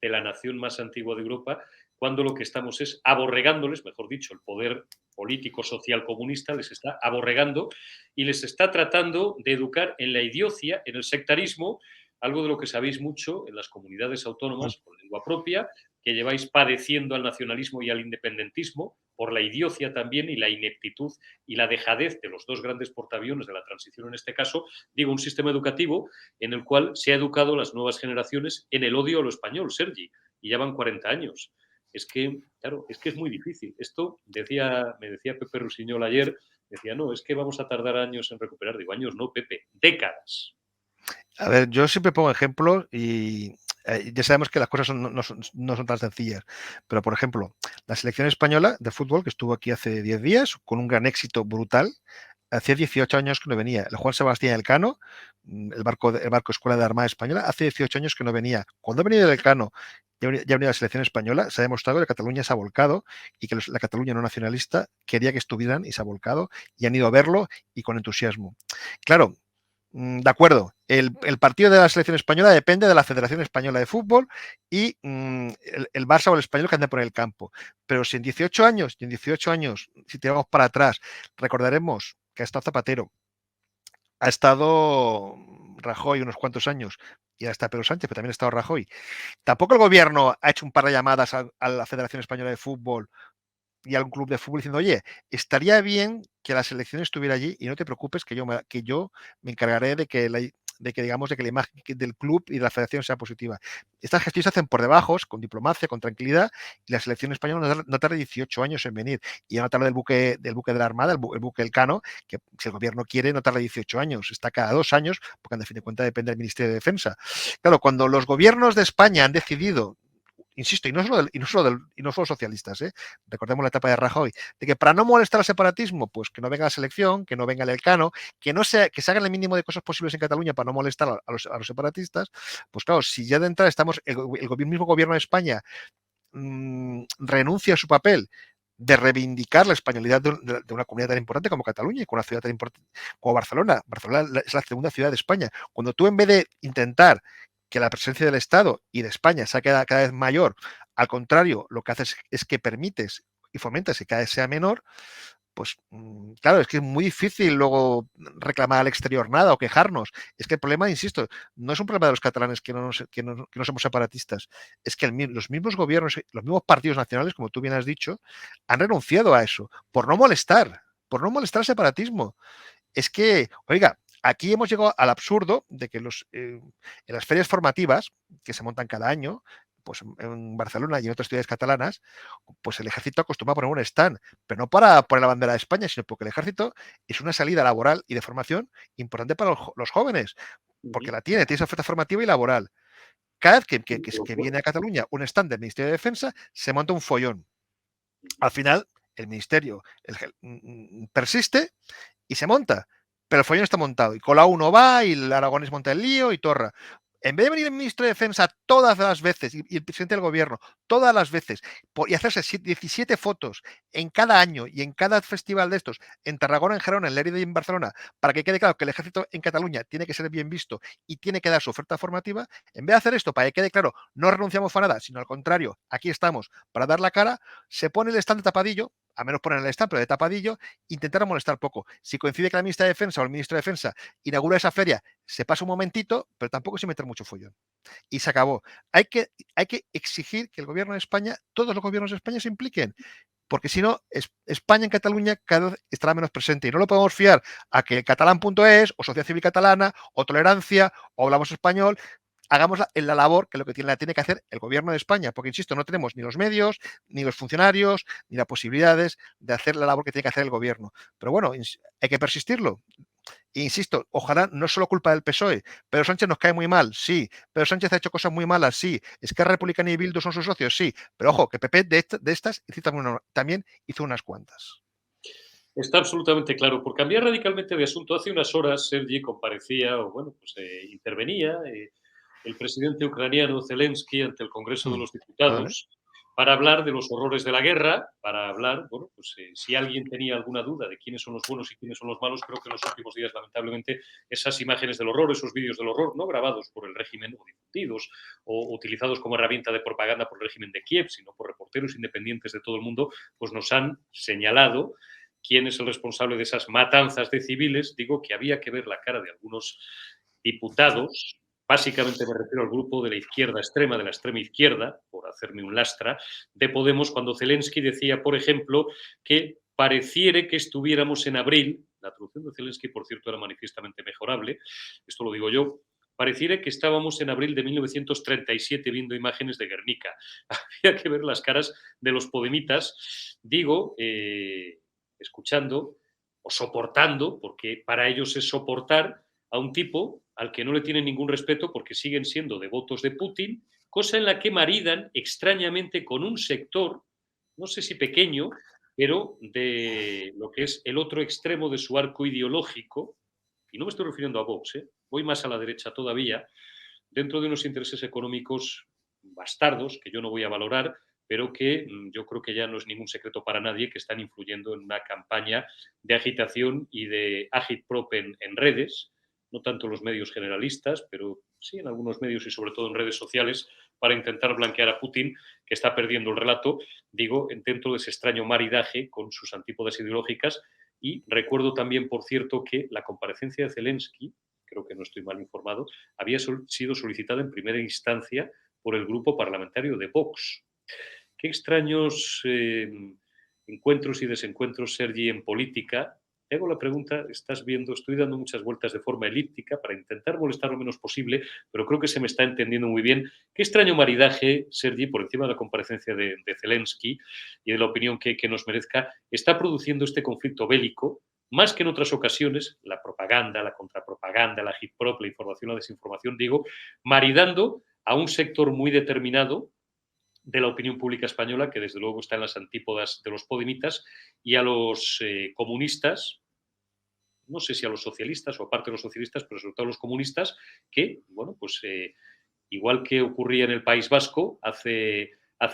de la nación más antigua de Europa, cuando lo que estamos es aborregándoles, mejor dicho, el poder político social comunista les está aborregando y les está tratando de educar en la idiocia, en el sectarismo, algo de lo que sabéis mucho en las comunidades autónomas con lengua propia, que lleváis padeciendo al nacionalismo y al independentismo por la idiocia también y la ineptitud y la dejadez de los dos grandes portaaviones de la transición en este caso, digo, un sistema educativo en el cual se ha educado a las nuevas generaciones en el odio a lo español, Sergi, y ya van 40 años. Es que, claro, es que es muy difícil. Esto me decía Pepe Rusiñol ayer, decía, no, es que vamos a tardar años en recuperar. Digo, años no, Pepe, décadas. A ver, yo siempre pongo ejemplos y ya sabemos que las cosas no son tan sencillas, pero por ejemplo, la selección española de fútbol que estuvo aquí hace 10 días con un gran éxito brutal, hacía 18 años que no venía. El Juan Sebastián Elcano, el barco Escuela de Armada Española, hace 18 años que no venía. Cuando ha venido el Elcano, ya ha venido la selección española, se ha demostrado que Cataluña se ha volcado y que la Cataluña no nacionalista quería que estuvieran y se ha volcado y han ido a verlo y con entusiasmo. Claro, de acuerdo, el partido de la selección española depende de la Federación Española de Fútbol y el Barça o el Español que ande por el campo. Pero si en 18 años, si tiramos para atrás, recordaremos que ha estado Zapatero, ha estado Rajoy unos cuantos años y ahora está Pedro Sánchez, pero también ha estado Rajoy. Tampoco el gobierno ha hecho un par de llamadas a la Federación Española de Fútbol y a un club de fútbol diciendo, oye, estaría bien que la selección estuviera allí y no te preocupes que yo me encargaré de que digamos, de que la imagen del club y de la federación sea positiva. Estas gestiones se hacen por debajo, con diplomacia, con tranquilidad, y la selección española no tarda 18 años en venir. Y ya no tarda del buque de la Armada, el buque Elcano, que si el gobierno quiere no tarda 18 años, está cada 2 años, porque en fin de cuentas depende del Ministerio de Defensa. Claro, cuando los gobiernos de España han decidido, insisto, y no solo socialistas, recordemos la etapa de Rajoy, de que para no molestar al separatismo, pues que no venga la selección, que no venga el Elcano, que se hagan el mínimo de cosas posibles en Cataluña para no molestar a los separatistas, pues claro, si ya de entrada estamos, el mismo gobierno de España renuncia a su papel de reivindicar la españolidad de una comunidad tan importante como Cataluña y con una ciudad tan importante como Barcelona. Barcelona es la segunda ciudad de España. Cuando tú, en vez de intentar que la presencia del Estado y de España sea cada vez mayor, al contrario, lo que haces es que permites y fomentas que cada vez sea menor, pues claro, es que es muy difícil luego reclamar al exterior nada o quejarnos. Es que el problema, insisto, no es un problema de los catalanes que no somos separatistas, es que los mismos gobiernos, los mismos partidos nacionales, como tú bien has dicho, han renunciado a eso por no molestar al separatismo. Es que, oiga, aquí hemos llegado al absurdo de que en las ferias formativas que se montan cada año, pues en Barcelona y en otras ciudades catalanas, pues el ejército acostumbra a poner un stand, pero no para poner la bandera de España, sino porque el ejército es una salida laboral y de formación importante para los jóvenes, porque tiene esa oferta formativa y laboral. Cada vez que viene a Cataluña un stand del Ministerio de Defensa, se monta un follón. Al final, el ministerio persiste y se monta, pero el follón está montado. Y Colau no va, y el Aragonés monta el lío, y Torra. En vez de venir el ministro de Defensa todas las veces, y el presidente del gobierno, todas las veces, y hacerse 17 fotos en cada año y en cada festival de estos, en Tarragona, en Gerona, en Lérida y en Barcelona, para que quede claro que el ejército en Cataluña tiene que ser bien visto y tiene que dar su oferta formativa, en vez de hacer esto para que quede claro, no renunciamos a nada, sino al contrario, aquí estamos para dar la cara, se pone el stand de tapadillo, a menos poner el stand, pero de tapadillo, intentar molestar poco. Si coincide que la ministra de Defensa o el ministro de Defensa inaugura esa feria, se pasa un momentito, pero tampoco sin meter mucho follón. Y se acabó. Hay que exigir que el gobierno de España, todos los gobiernos de España se impliquen, porque si no, España en Cataluña cada vez estará menos presente y no lo podemos fiar a que catalán.es o Sociedad Civil Catalana o Tolerancia o Hablamos Español hagamos la labor que la tiene que hacer el gobierno de España, porque insisto, no tenemos ni los medios, ni los funcionarios, ni las posibilidades de hacer la labor que tiene que hacer el gobierno. Pero bueno, hay que persistirlo. Insisto, ojalá no es solo culpa del PSOE. Pedro Sánchez nos cae muy mal, sí. Pedro Sánchez ha hecho cosas muy malas, sí. Esquerra Republicana y Bildu son sus socios, sí. Pero ojo, que PP de estas también hizo unas cuantas. Está absolutamente claro. Por cambiar radicalmente de asunto, hace unas horas Sergi comparecía, o bueno, pues intervenía el presidente ucraniano Zelensky ante el Congreso de los Diputados para hablar de los horrores de la guerra, para hablar, bueno, pues si alguien tenía alguna duda de quiénes son los buenos y quiénes son los malos, creo que en los últimos días, lamentablemente, esas imágenes del horror, esos vídeos del horror, no grabados por el régimen o difundidos o utilizados como herramienta de propaganda por el régimen de Kiev, sino por reporteros independientes de todo el mundo, pues nos han señalado quién es el responsable de esas matanzas de civiles. Digo que había que ver la cara de algunos diputados, básicamente me refiero al grupo de la izquierda extrema, de la extrema izquierda, por hacerme un lastra, de Podemos, cuando Zelensky decía, por ejemplo, que pareciera que estuviéramos en abril, la traducción de Zelensky, por cierto, era manifiestamente mejorable, esto lo digo yo, pareciera que estábamos en abril de 1937 viendo imágenes de Guernica. Había que ver las caras de los podemitas, digo, escuchando o soportando, porque para ellos es soportar a un tipo al que no le tienen ningún respeto porque siguen siendo devotos de Putin, cosa en la que maridan extrañamente con un sector, no sé si pequeño, pero de lo que es el otro extremo de su arco ideológico, y no me estoy refiriendo a Vox, voy más a la derecha todavía, dentro de unos intereses económicos bastardos que yo no voy a valorar, pero que yo creo que ya no es ningún secreto para nadie que están influyendo en una campaña de agitación y de agitprop en redes, no tanto en los medios generalistas, pero sí en algunos medios y sobre todo en redes sociales, para intentar blanquear a Putin, que está perdiendo el relato, digo, dentro de ese extraño maridaje con sus antípodas ideológicas. Y recuerdo también, por cierto, que la comparecencia de Zelensky, creo que no estoy mal informado, había sido solicitada en primera instancia por el grupo parlamentario de Vox. Qué extraños encuentros y desencuentros, Sergi, en política. Te hago la pregunta, estás viendo, estoy dando muchas vueltas de forma elíptica para intentar molestar lo menos posible, pero creo que se me está entendiendo muy bien. Qué extraño maridaje, Sergi, por encima de la comparecencia de Zelensky y de la opinión que nos merezca, está produciendo este conflicto bélico, más que en otras ocasiones, la propaganda, la contrapropaganda, la agitprop, la información, la desinformación, digo, maridando a un sector muy determinado de la opinión pública española, que desde luego está en las antípodas de los podemitas, y a los comunistas, no sé si a los socialistas o aparte de los socialistas, pero sobre todo a los comunistas, que, bueno, pues igual que ocurría en el País Vasco hace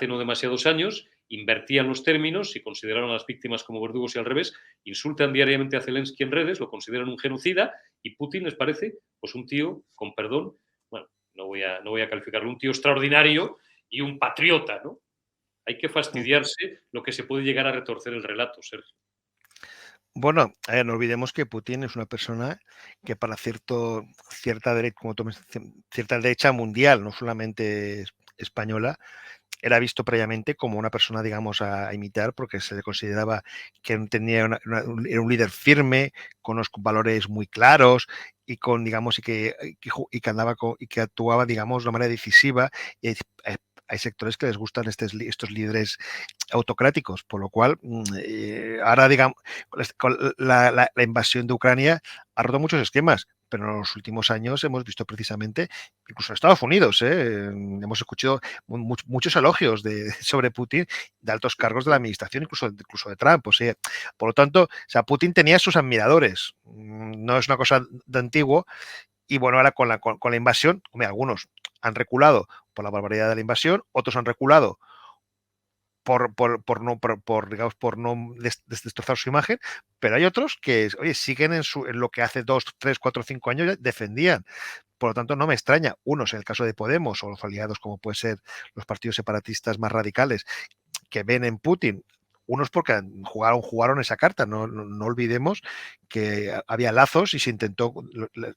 no demasiados años, invertían los términos y consideraron a las víctimas como verdugos y al revés, insultan diariamente a Zelensky en redes, lo consideran un genocida y Putin les parece pues un tío, con perdón, bueno, no voy a calificarlo, un tío extraordinario y un patriota, ¿no? Hay que fastidiarse lo que se puede llegar a retorcer el relato, Sergio. Bueno, no olvidemos que Putin es una persona que para cierta derecha mundial, no solamente española, era visto previamente como una persona, digamos, a imitar, porque se le consideraba que tenía era un líder firme, con unos valores muy claros y con, digamos, y que actuaba, digamos, de una manera decisiva. Y hay sectores que les gustan estos líderes autocráticos, por lo cual ahora, digamos, con la invasión de Ucrania ha roto muchos esquemas, pero en los últimos años hemos visto precisamente, incluso en Estados Unidos, hemos escuchado muchos elogios sobre Putin de altos cargos de la administración, incluso de Trump. O sea, por lo tanto, o sea, Putin tenía sus admiradores, no es una cosa de antiguo. Y bueno, ahora con la invasión, algunos han reculado por la barbaridad de la invasión, otros han reculado por no destrozar su imagen, pero hay otros que, oye, siguen en lo que hace 2, 3, 4, 5 años ya defendían. Por lo tanto, no me extraña, unos en el caso de Podemos o los aliados como pueden ser los partidos separatistas más radicales, que ven en Putin, unos porque jugaron esa carta, no olvidemos que había lazos y se intentó,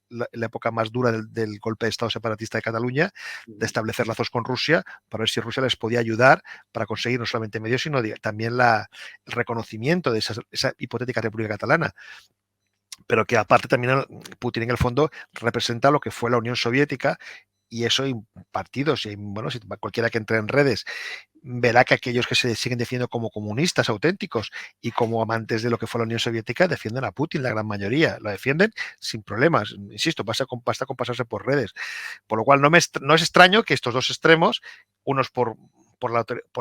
la época más dura del golpe de Estado separatista de Cataluña, de establecer lazos con Rusia para ver si Rusia les podía ayudar para conseguir no solamente medios, sino también el reconocimiento de esa hipotética República Catalana. Pero que aparte también Putin en el fondo representa lo que fue la Unión Soviética, y eso hay partidos, y bueno, si cualquiera que entre en redes verá que aquellos que se siguen definiendo como comunistas auténticos y como amantes de lo que fue la Unión Soviética defienden a Putin, la gran mayoría. Lo defienden sin problemas. Insisto, basta con pasarse por redes. Por lo cual no es extraño que estos dos extremos, unos por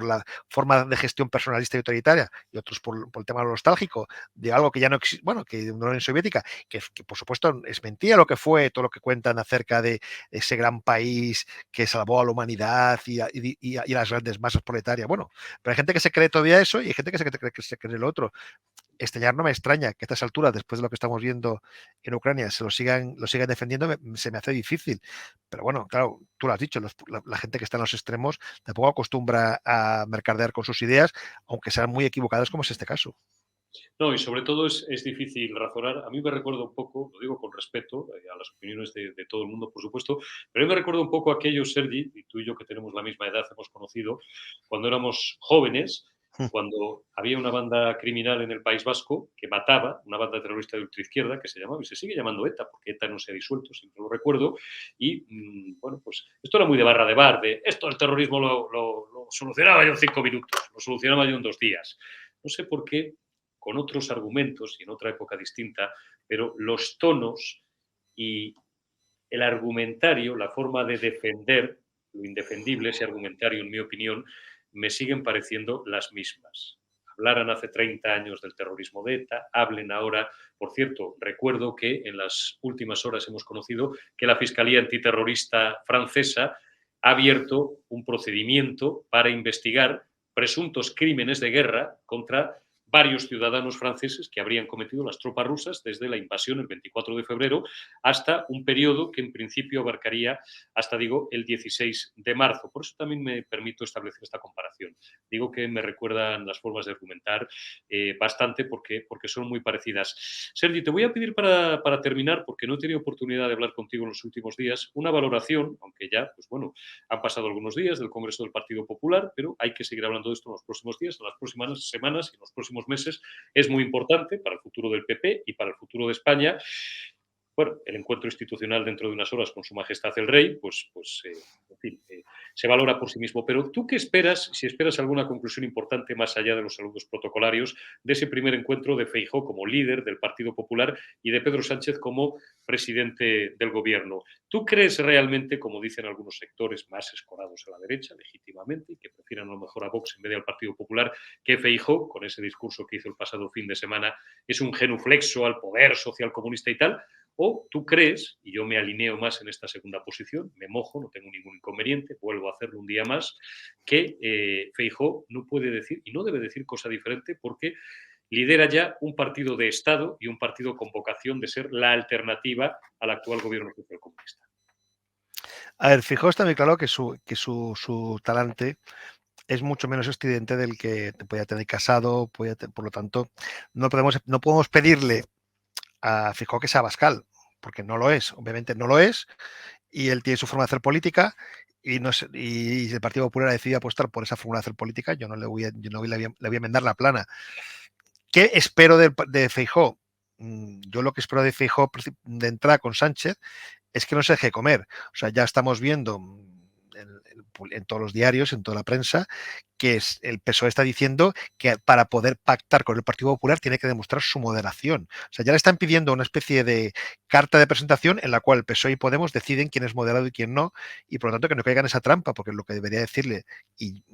la forma de gestión personalista y autoritaria y otros por el tema nostálgico de algo que ya no existe, bueno, que de una Unión Soviética, que por supuesto es mentira lo que fue, todo lo que cuentan acerca de ese gran país que salvó a la humanidad y a las grandes masas proletarias. Bueno, pero hay gente que se cree todavía eso y hay gente que se cree lo otro. Estallar no me extraña que a estas alturas, después de lo que estamos viendo en Ucrania, lo sigan defendiendo, se me hace difícil. Pero bueno, claro, tú lo has dicho, la gente que está en los extremos tampoco acostumbra a mercadear con sus ideas, aunque sean muy equivocadas, como es este caso. No, y sobre todo es difícil razonar. A mí me recuerda un poco, lo digo con respeto a las opiniones de todo el mundo, por supuesto, pero a mí me recuerda un poco a aquellos, Sergi, y tú y yo que tenemos la misma edad, hemos conocido cuando éramos jóvenes, cuando había una banda criminal en el País Vasco que mataba, una banda terrorista de ultraizquierda que se llamaba y se sigue llamando ETA, porque ETA no se ha disuelto, siempre lo recuerdo, y bueno, pues esto era muy de barra de bar, de esto el terrorismo lo solucionaba yo en 5 minutos, lo solucionaba yo en 2 días. No sé por qué, con otros argumentos y en otra época distinta, pero los tonos y el argumentario, la forma de defender lo indefendible, ese argumentario, en mi opinión, me siguen pareciendo las mismas. Hablaran hace 30 años del terrorismo de ETA, hablen ahora. Por cierto, recuerdo que en las últimas horas hemos conocido que la Fiscalía Antiterrorista francesa ha abierto un procedimiento para investigar presuntos crímenes de guerra contra varios ciudadanos franceses que habrían cometido las tropas rusas desde la invasión el 24 de febrero hasta un periodo que en principio abarcaría hasta, digo, el 16 de marzo. Por eso también me permito establecer esta comparación. Digo que me recuerdan las formas de argumentar bastante porque son muy parecidas. Sergi, te voy a pedir para terminar, porque no he tenido oportunidad de hablar contigo en los últimos días, una valoración, aunque ya, pues bueno, han pasado algunos días del Congreso del Partido Popular, pero hay que seguir hablando de esto en los próximos días, en las próximas semanas y en los próximos meses. Es muy importante para el futuro del PP y para el futuro de España. Bueno, el encuentro institucional dentro de unas horas con Su Majestad el Rey, en fin, se valora por sí mismo. Pero ¿tú qué esperas, si esperas alguna conclusión importante más allá de los saludos protocolarios, de ese primer encuentro de Feijóo como líder del Partido Popular y de Pedro Sánchez como presidente del Gobierno? ¿Tú crees realmente, como dicen algunos sectores más escorados a la derecha, legítimamente, y que prefieren a lo mejor a Vox en vez del Partido Popular, que Feijóo, con ese discurso que hizo el pasado fin de semana, es un genuflexo al poder socialcomunista y tal? ¿O tú crees, y yo me alineo más en esta segunda posición, me mojo, no tengo ningún inconveniente, vuelvo a hacerlo un día más, que Feijóo no puede decir y no debe decir cosa diferente porque lidera ya un partido de Estado y un partido con vocación de ser la alternativa al actual gobierno socialcomunista? A ver, Feijóo está muy claro que su talante es mucho menos estridente del que podía tener Casado, por lo tanto, no podemos pedirle a Feijóo que sea Abascal, porque no lo es, obviamente no lo es, y él tiene su forma de hacer política y, no es, y el Partido Popular ha decidido apostar por esa forma de hacer política, yo no le voy a enmendar la plana. ¿Qué espero de Feijóo? Yo lo que espero de Feijóo de entrada con Sánchez es que no se deje comer. O sea, ya estamos viendo en todos los diarios, en toda la prensa, que el PSOE está diciendo que para poder pactar con el Partido Popular tiene que demostrar su moderación. O sea, ya le están pidiendo una especie de carta de presentación en la cual el PSOE y Podemos deciden quién es moderado y quién no, y por lo tanto que no caigan en esa trampa, porque lo que debería decirle, y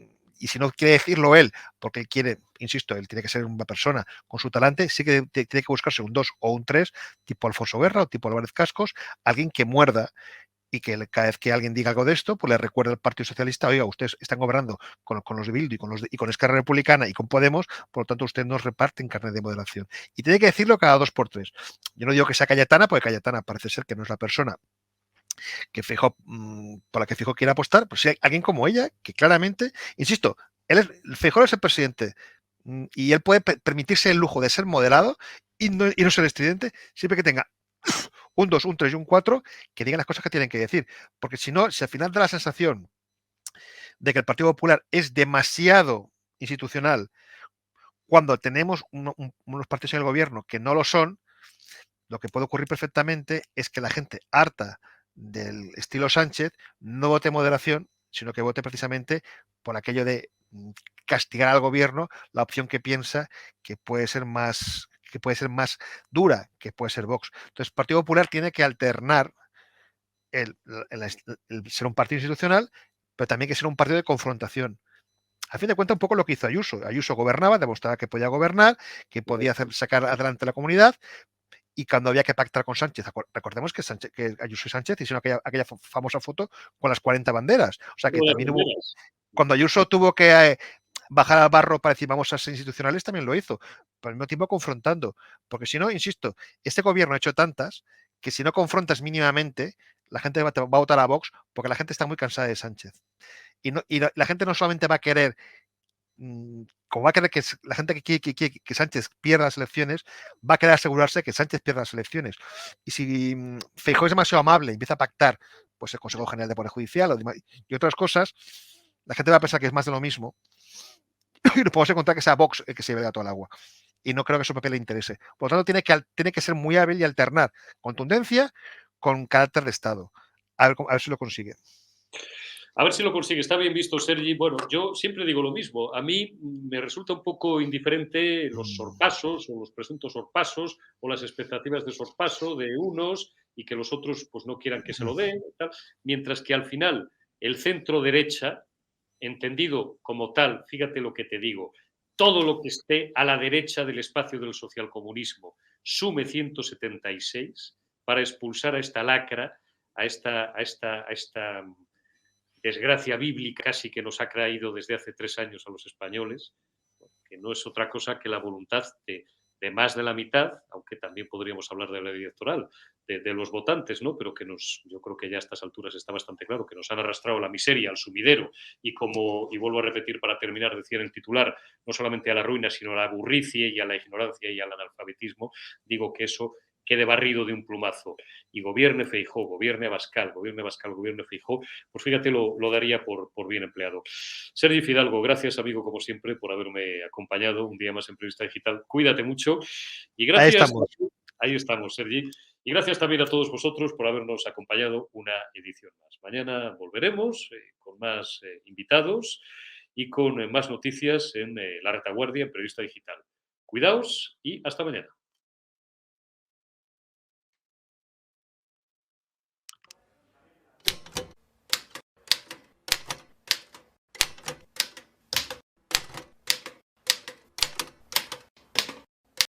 si no quiere decirlo él, porque él quiere, insisto, él tiene que ser una persona con su talante, sí que tiene que buscarse un 2 o un 3, tipo Alfonso Guerra o tipo Álvarez Cascos, alguien que muerda y que cada vez que alguien diga algo de esto, pues le recuerda al Partido Socialista, oiga, ustedes están gobernando con los de Bildu y con Esquerra Republicana y con Podemos, por lo tanto ustedes nos reparten carnet de moderación. Y tiene que decirlo cada 2 por 3. Yo no digo que sea Cayetana, porque Cayetana parece ser que no es la persona que Feijóo, por la que Feijóo quiere apostar, pues si hay alguien como ella, que claramente, insisto, Feijóo es el presidente y él puede permitirse el lujo de ser moderado y no ser estridente, siempre que tenga un 2, un 3 y un 4 que digan las cosas que tienen que decir. Porque si no, si al final da la sensación de que el Partido Popular es demasiado institucional cuando tenemos unos partidos en el gobierno que no lo son, lo que puede ocurrir perfectamente es que la gente harta del estilo Sánchez no vote moderación, sino que vote precisamente por aquello de castigar al gobierno la opción que piensa que puede ser más dura, que puede ser Vox. Entonces, el Partido Popular tiene que alternar el ser un partido institucional, pero también que ser un partido de confrontación. A fin de cuentas, un poco lo que hizo Ayuso. Ayuso gobernaba, demostraba que podía gobernar, que podía sacar adelante la comunidad, y cuando había que pactar con Sánchez, recordemos que Ayuso y Sánchez hicieron aquella famosa foto con las 40 banderas. O sea que también hubo, cuando Ayuso tuvo que bajar al barro para decir vamos a ser institucionales, también lo hizo, pero al mismo tiempo confrontando. Porque si no, insisto, este gobierno ha hecho tantas que si no confrontas mínimamente, la gente va a votar a Vox porque la gente está muy cansada de Sánchez. Y la gente no solamente va a querer, como va a querer que la gente que quiere que Sánchez pierda las elecciones, va a querer asegurarse que Sánchez pierda las elecciones. Y si Feijóo es demasiado amable y empieza a pactar pues el Consejo General de Poder Judicial y otras cosas, la gente va a pensar que es más de lo mismo y nos podemos encontrar que sea Vox el que se lleve gato al agua. Y no creo que su papel le interese. Por lo tanto, tiene que ser muy hábil y alternar contundencia con carácter de Estado. A ver si lo consigue. A ver si lo consigue. Está bien visto, Sergi. Bueno, yo siempre digo lo mismo. A mí me resulta un poco indiferente los sorpasos o los presuntos sorpasos o las expectativas de sorpaso de unos y que los otros pues no quieran que se lo den. Mientras que al final el centro derecha, entendido como tal, fíjate lo que te digo, todo lo que esté a la derecha del espacio del socialcomunismo sume 176 para expulsar a esta lacra, a esta desgracia bíblica casi que nos ha traído desde hace 3 años a los españoles, que no es otra cosa que la voluntad de más de la mitad, aunque también podríamos hablar de la ley electoral, de los votantes, ¿no? Pero que yo creo que ya a estas alturas está bastante claro, que nos han arrastrado a la miseria, al sumidero, y vuelvo a repetir para terminar, decía en el titular, no solamente a la ruina, sino a la burricie y a la ignorancia y al analfabetismo, digo que eso quede barrido de un plumazo y gobierne Feijóo, gobierne Abascal, gobierne Feijóo, pues fíjate, lo daría por bien empleado. Sergi Fidalgo, gracias amigo como siempre por haberme acompañado un día más en Periodista Digital. Cuídate mucho y gracias. Ahí estamos, Sergi. Y gracias también a todos vosotros por habernos acompañado una edición más. Mañana volveremos con más invitados y con más noticias en La Retaguardia en Periodista Digital. Cuidaos y hasta mañana.